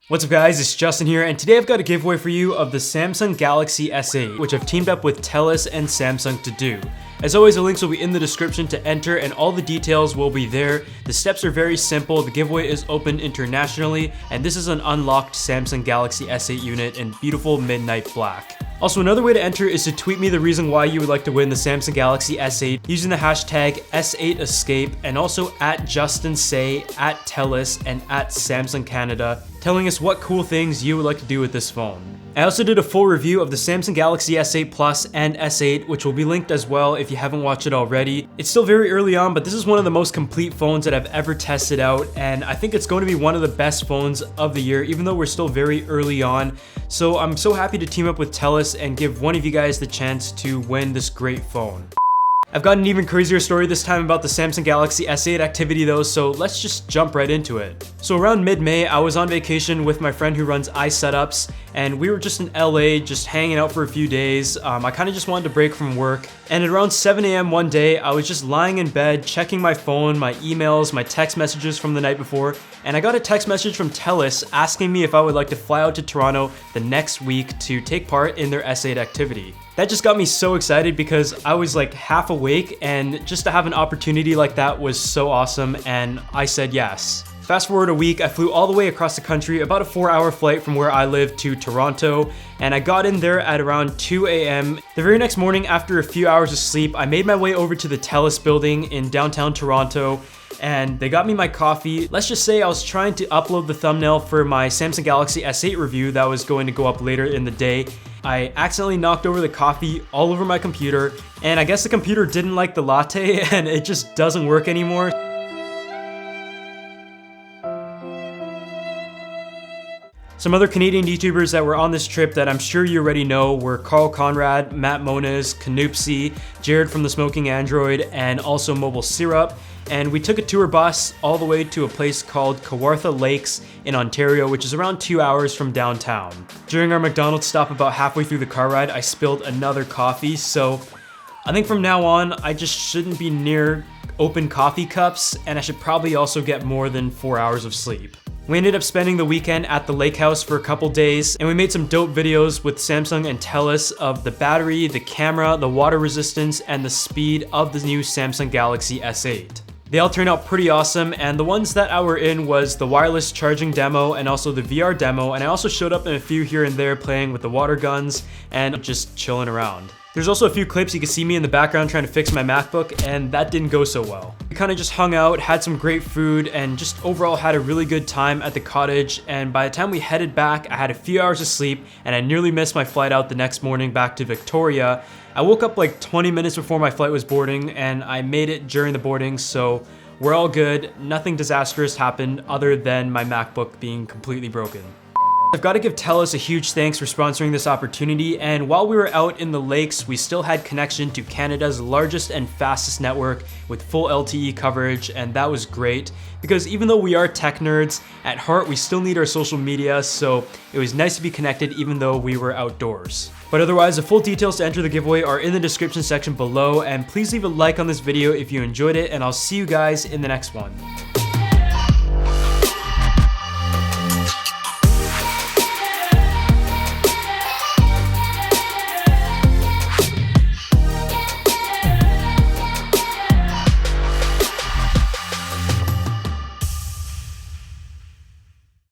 What's up guys, it's Justin here, and today I've got a giveaway for you of the Samsung Galaxy S8, which I've teamed up with TELUS and Samsung to do. As always, the links will be in the description to enter and all the details will be there. The steps are very simple, the giveaway is open internationally, and this is an unlocked Samsung Galaxy S8 unit in beautiful midnight black. Also, another way to enter is to tweet me the reason why you would like to win the Samsung Galaxy S8 using the hashtag S8Escape and also at JustinSay, at TELUS, and at Samsung Canada, telling us what cool things you would like to do with this phone. I also did a full review of the Samsung Galaxy S8 Plus and S8, which will be linked as well if you haven't watched it already. It's still very early on, but this is one of the most complete phones that I've ever tested out, and I think it's going to be one of the best phones of the year, even though we're still very early on. So I'm so happy to team up with TELUS and give one of you guys the chance to win this great phone. I've got an even crazier story this time about the Samsung Galaxy S8 activity though, so let's just jump right into it. So around mid-May, I was on vacation with my friend who runs iSetups, and we were just in LA, just hanging out for a few days. I kind of just wanted to break from work, and at around 7 a.m. one day, I was just lying in bed, checking my phone, my emails, my text messages from the night before, and I got a text message from TELUS asking me if I would like to fly out to Toronto the next week to take part in their S8 activity. That just got me so excited because I was like half awake, and just to have an opportunity like that was so awesome, and I said yes. Fast forward a week, I flew all the way across the country, about a 4-hour flight from where I live to Toronto, and I got in there at around 2 a.m. The very next morning, after a few hours of sleep, I made my way over to the TELUS building in downtown Toronto, and they got me my coffee. Let's just say I was trying to upload the thumbnail for my Samsung Galaxy S8 review that was going to go up later in the day. I accidentally knocked over the coffee all over my computer, and I guess the computer didn't like the latte and it just doesn't work anymore. Some other Canadian YouTubers that were on this trip that I'm sure you already know were Carl Conrad, Matt Moniz, Canoopsy, Jared from the Smoking Android, and also Mobile Syrup. And we took a tour bus all the way to a place called Kawartha Lakes in Ontario, which is around 2 hours from downtown. During our McDonald's stop about halfway through the car ride, I spilled another coffee, so I think from now on, I just shouldn't be near open coffee cups, and I should probably also get more than 4 hours of sleep. We ended up spending the weekend at the lake house for a couple days, and we made some dope videos with Samsung and TELUS of the battery, the camera, the water resistance, and the speed of the new Samsung Galaxy S8. They all turned out pretty awesome, and the ones that I were in was the wireless charging demo and also the VR demo, and I also showed up in a few here and there playing with the water guns and just chilling around. There's also a few clips you can see me in the background trying to fix my MacBook, and that didn't go so well. We kind of just hung out, had some great food, and just overall had a really good time at the cottage, and by the time we headed back, I had a few hours of sleep, and I nearly missed my flight out the next morning back to Victoria. I woke up like 20 minutes before my flight was boarding, and I made it during the boarding, so we're all good. Nothing disastrous happened other than my MacBook being completely broken. I've got to give TELUS a huge thanks for sponsoring this opportunity, and while we were out in the lakes, we still had connection to Canada's largest and fastest network with full LTE coverage, and that was great because even though we are tech nerds, at heart we still need our social media, so it was nice to be connected even though we were outdoors. But otherwise, the full details to enter the giveaway are in the description section below, and please leave a like on this video if you enjoyed it, and I'll see you guys in the next one.